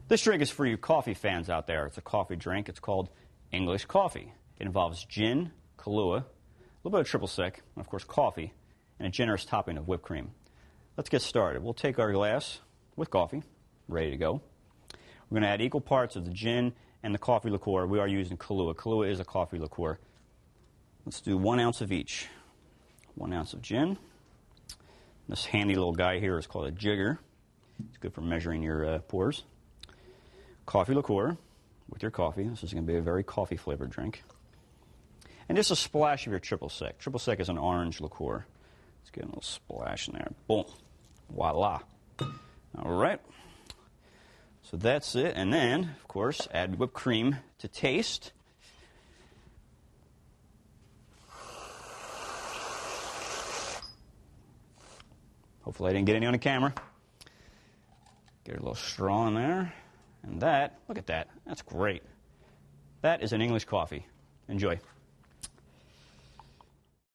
This drink is for you coffee fans out there. It's a coffee drink. It's called English coffee. It involves gin, Kahlua, a little bit of triple sec, and of course coffee, and a generous topping of whipped cream. Let's get started. We'll take our glass with coffee, ready to go. We're going to add equal parts of the gin and the coffee liqueur. We are using Kahlua. Kahlua is a coffee liqueur. Let's do 1 ounce of each. 1 ounce of gin. This handy little guy here is called a jigger. It's good for measuring your pours. Coffee liqueur with your coffee. This is going to be a very coffee-flavored drink. And just a splash of your triple sec. Triple sec is an orange liqueur. Let's get a little splash in there. Boom. Voila. All right. So that's it. And then, of course, add whipped cream to taste. Hopefully I didn't get any on the camera. Get a little straw in there. And that, look at that. That's great. That is an English coffee. Enjoy.